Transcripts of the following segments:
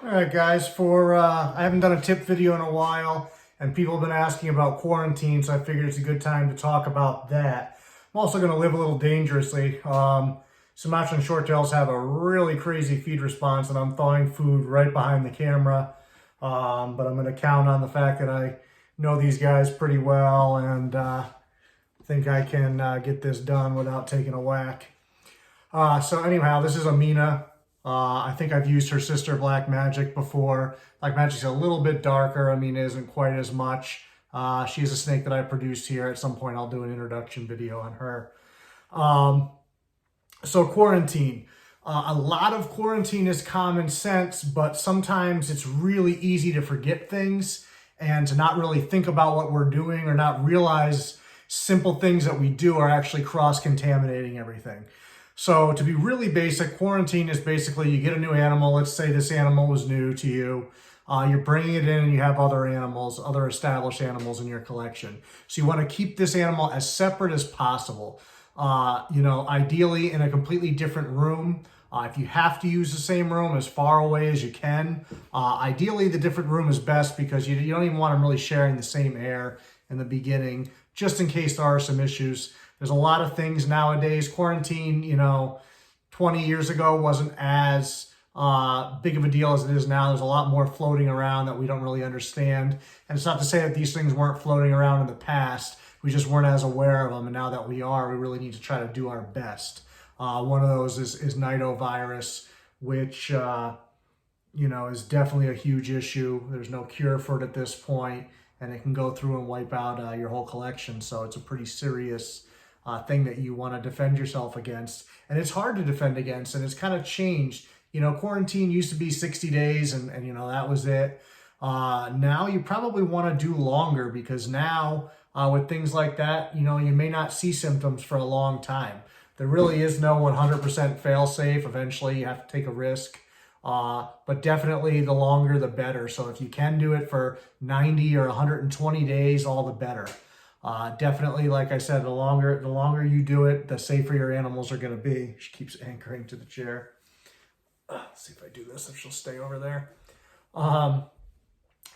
All right, guys, I haven't done a tip video in a while, and people have been asking about quarantine, so I figured it's a good time to talk about that. I'm also going to live a little dangerously. Sumatran shorttails have a really crazy feed response, and I'm thawing food right behind the camera. But I'm going to count on the fact that I know these guys pretty well, and think I can get this done without taking a whack. So anyhow, this is Amina. I think I've used her sister Black Magic before. Black Magic's a little bit darker. Amina isn't quite as much. She's a snake that I produced here. At some point, I'll do an introduction video on her. So quarantine. A lot of quarantine is common sense, but sometimes it's really easy to forget things and to not really think about what we're doing or not realize simple things that we do are actually cross-contaminating everything. So to be really basic, quarantine is basically you get a new animal. Let's say this animal was new to you. You're bringing it in and you have other animals, other established animals in your collection. So you want to keep this animal as separate as possible. Ideally in a completely different room. If you have to use the same room, as far away as you can. Ideally, the different room is best because you don't even want them really sharing the same air in the beginning, just in case there are some issues. There's a lot of things nowadays. Quarantine, 20 years ago wasn't as big of a deal as it is now. There's a lot more floating around that we don't really understand. And it's not to say that these things weren't floating around in the past. We just weren't as aware of them. And now that we are, we really need to try to do our best. One of those is nidovirus, which, is definitely a huge issue. There's no cure for it at this point, and it can go through and wipe out your whole collection. So it's a pretty serious thing that you want to defend yourself against. And it's hard to defend against, and it's kind of changed. Quarantine used to be 60 days, and that was it. Now you probably want to do longer because now with things like that, you may not see symptoms for a long time. There really is no 100% fail-safe. Eventually, you have to take a risk. But definitely the longer, the better. So if you can do it for 90 or 120 days, all the better. Definitely, like I said, the longer you do it, the safer your animals are going to be. She keeps anchoring to the chair. Let's see if I do this, if she'll stay over there.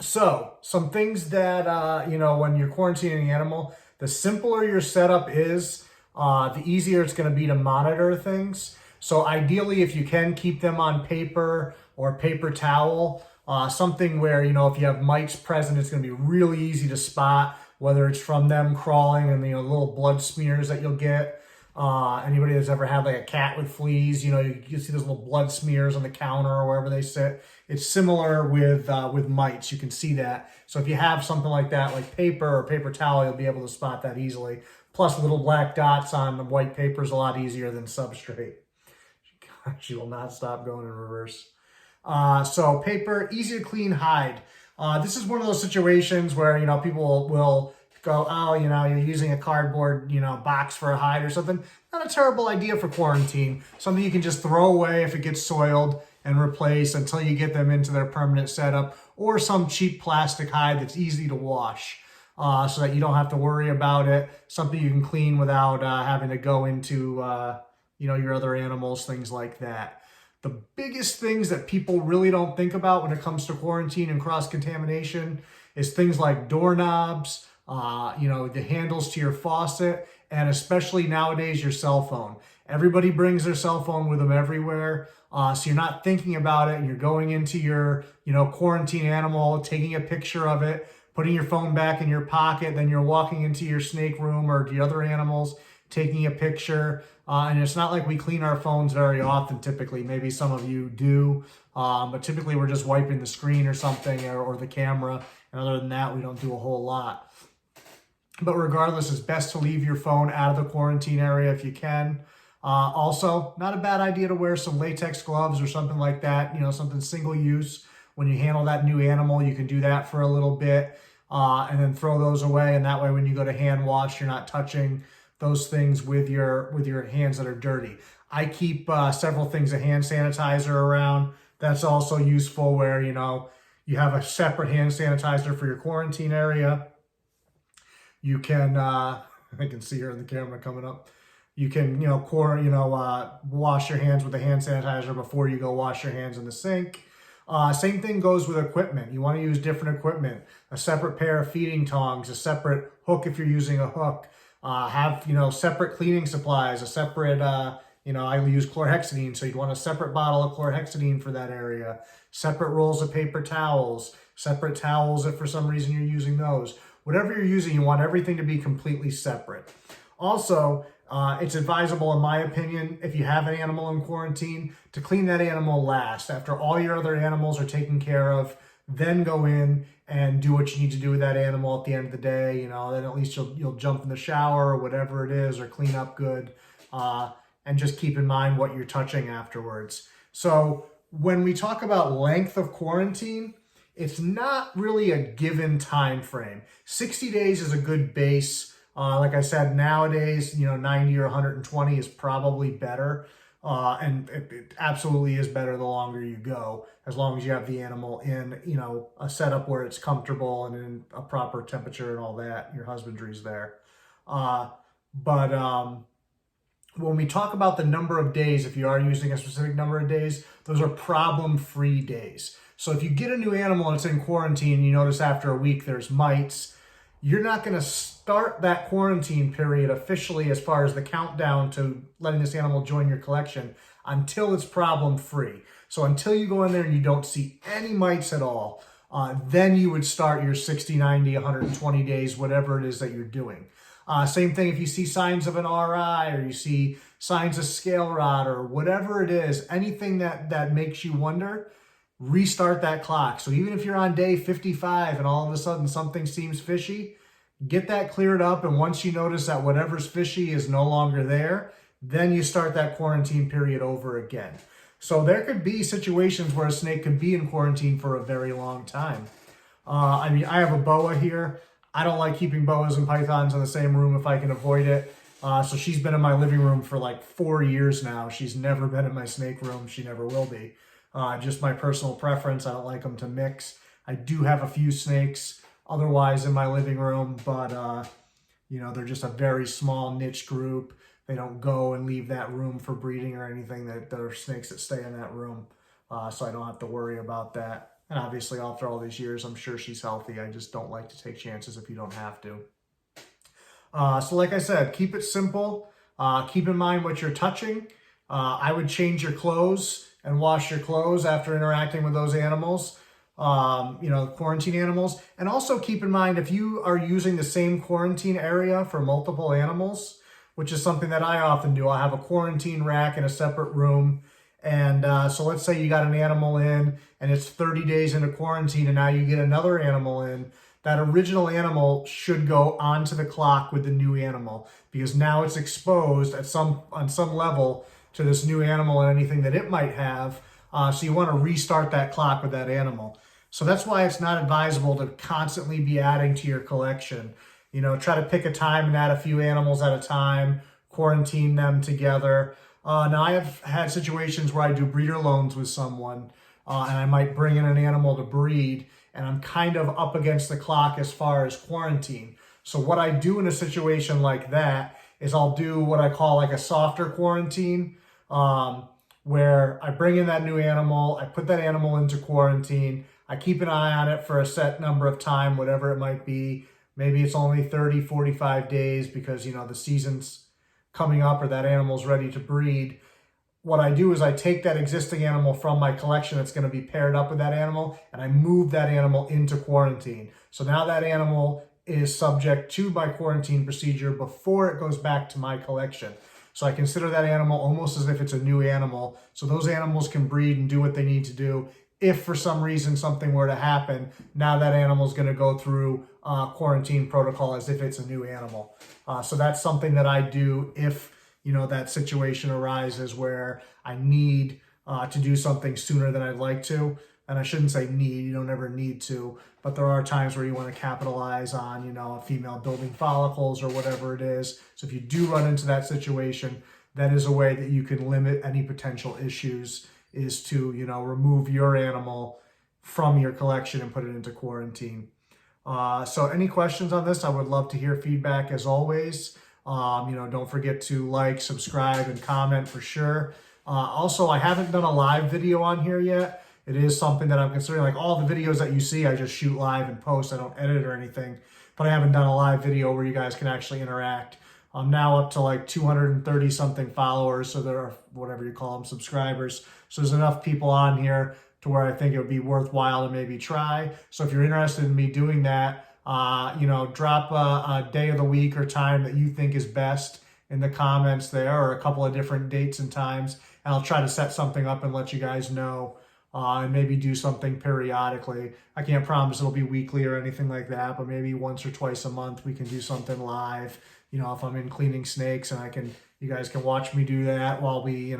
So some things that, when you're quarantining an animal, the simpler your setup is, the easier it's going to be to monitor things. So ideally, if you can keep them on paper or paper towel, something where, if you have mites present, it's going to be really easy to spot, whether it's from them crawling and, little blood smears that you'll get. Anybody that's ever had like a cat with fleas, you see those little blood smears on the counter or wherever they sit. It's similar with mites. You can see that. So if you have something like that, like paper or paper towel, you'll be able to spot that easily. Plus little black dots on the white paper is a lot easier than substrate. She will not stop going in reverse. So paper, easy to clean hide. This is one of those situations where, people will go, oh, you're using a cardboard, box for a hide or something. Not a terrible idea for quarantine. Something you can just throw away if it gets soiled and replace until you get them into their permanent setup, or some cheap plastic hide that's easy to wash. So that you don't have to worry about it. Something you can clean without having to go into, your other animals, things like that. The biggest things that people really don't think about when it comes to quarantine and cross-contamination is things like doorknobs, the handles to your faucet, and especially nowadays your cell phone. Everybody brings their cell phone with them everywhere. So you're not thinking about it, and you're going into your, quarantine animal, taking a picture of it, putting your phone back in your pocket, then you're walking into your snake room or the other animals, taking a picture. And it's not like we clean our phones very often, typically. Maybe some of you do, but typically we're just wiping the screen or something or the camera. And other than that, we don't do a whole lot. But regardless, it's best to leave your phone out of the quarantine area if you can. Also, not a bad idea to wear some latex gloves or something like that, something single use. When you handle that new animal, you can do that for a little bit. And then throw those away, and that way when you go to hand wash, you're not touching those things with your hands that are dirty. I keep several things of hand sanitizer around. That's also useful where, you have a separate hand sanitizer for your quarantine area. You can, I can see her in the camera coming up. You can, wash your hands with the hand sanitizer before you go wash your hands in the sink. Same thing goes with equipment. You want to use different equipment, a separate pair of feeding tongs, a separate hook if you're using a hook, have, separate cleaning supplies, a separate, I use chlorhexidine, so you'd want a separate bottle of chlorhexidine for that area, separate rolls of paper towels, separate towels if for some reason you're using those. Whatever you're using, you want everything to be completely separate. Also, it's advisable, in my opinion, if you have an animal in quarantine, to clean that animal last. After all your other animals are taken care of, then go in and do what you need to do with that animal at the end of the day. Then at least you'll jump in the shower or whatever it is, or clean up good, and just keep in mind what you're touching afterwards. So when we talk about length of quarantine, it's not really a given time frame. 60 days is a good base. Like I said, nowadays, 90 or 120 is probably better. And it absolutely is better the longer you go, as long as you have the animal in, a setup where it's comfortable and in a proper temperature and all that. Your husbandry's there. But when we talk about the number of days, if you are using a specific number of days, those are problem-free days. So if you get a new animal and it's in quarantine, and you notice after a week there's mites, you're not going to start that quarantine period officially as far as the countdown to letting this animal join your collection until it's problem-free. So until you go in there and you don't see any mites at all, then you would start your 60, 90, 120 days, whatever it is that you're doing. Same thing if you see signs of an RI, or you see signs of scale rot, or whatever it is, anything that makes you wonder, restart that clock. So even if you're on day 55 and all of a sudden something seems fishy, get that cleared up. And once you notice that whatever's fishy is no longer there, then you start that quarantine period over again. So there could be situations where a snake could be in quarantine for a very long time. I have a boa here. I don't like keeping boas and pythons in the same room if I can avoid it. So she's been in my living room for like 4 years now. She's never been in my snake room. She never will be. Just my personal preference. I don't like them to mix. I do have a few snakes otherwise in my living room, but they're just a very small niche group. They don't go and leave that room for breeding or anything. There are snakes that stay in that room, so I don't have to worry about that. And obviously, after all these years, I'm sure she's healthy. I just don't like to take chances if you don't have to. So like I said, keep it simple. Keep in mind what you're touching. I would change your clothes and wash your clothes after interacting with those animals, quarantine animals. And also keep in mind, if you are using the same quarantine area for multiple animals, which is something that I often do, I have a quarantine rack in a separate room. And so let's say you got an animal in and it's 30 days into quarantine, and now you get another animal in. That original animal should go onto the clock with the new animal, because now it's exposed on some level to this new animal and anything that it might have. So you want to restart that clock with that animal. So that's why it's not advisable to constantly be adding to your collection. Try to pick a time and add a few animals at a time, quarantine them together. Now I have had situations where I do breeder loans with someone, and I might bring in an animal to breed, and I'm kind of up against the clock as far as quarantine. So what I do in a situation like that is I'll do what I call like a softer quarantine, where I bring in that new animal, I put that animal into quarantine, I keep an eye on it for a set number of time, whatever it might be. Maybe it's only 30, 45 days because, the season's coming up or that animal's ready to breed. What I do is I take that existing animal from my collection that's going to be paired up with that animal, and I move that animal into quarantine. So now that animal is subject to my quarantine procedure before it goes back to my collection. So I consider that animal almost as if it's a new animal. So those animals can breed and do what they need to do. If for some reason something were to happen, now that animal is going to go through quarantine protocol as if it's a new animal. So that's something that I do if that situation arises where I need to do something sooner than I'd like to. And I shouldn't say need, you don't ever need to, but there are times where you want to capitalize on, a female building follicles or whatever it is. So if you do run into that situation, that is a way that you can limit any potential issues, is to, remove your animal from your collection and put it into quarantine. So any questions on this? I would love to hear feedback as always. Don't forget to like, subscribe, and comment for sure. Also, I haven't done a live video on here yet. It is something that I'm considering. Like all the videos that you see, I just shoot live and post. I don't edit or anything. But I haven't done a live video where you guys can actually interact. I'm now up to like 230 something followers, so there are, whatever you call them, subscribers. So there's enough people on here to where I think it would be worthwhile to maybe try. So if you're interested in me doing that, drop a day of the week or time that you think is best in the comments there, or a couple of different dates and times, and I'll try to set something up and let you guys know, and maybe do something periodically. I can't promise it'll be weekly or anything like that, but maybe once or twice a month we can do something live. If I'm in cleaning snakes, and you guys can watch me do that while we,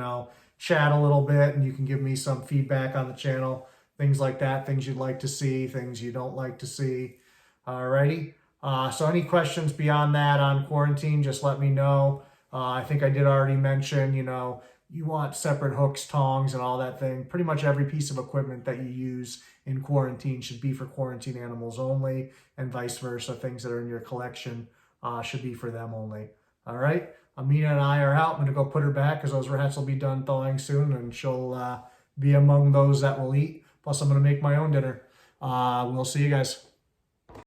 chat a little bit, and you can give me some feedback on the channel, things like that, things you'd like to see, things you don't like to see. Alrighty. So any questions beyond that on quarantine, just let me know. I think I did already mention, you want separate hooks, tongs, and all that thing. Pretty much every piece of equipment that you use in quarantine should be for quarantine animals only, and vice versa. Things that are in your collection should be for them only. All right. Amina and I are out. I'm going to go put her back because those rats will be done thawing soon, and she'll be among those that will eat. Plus, I'm going to make my own dinner. We'll see you guys.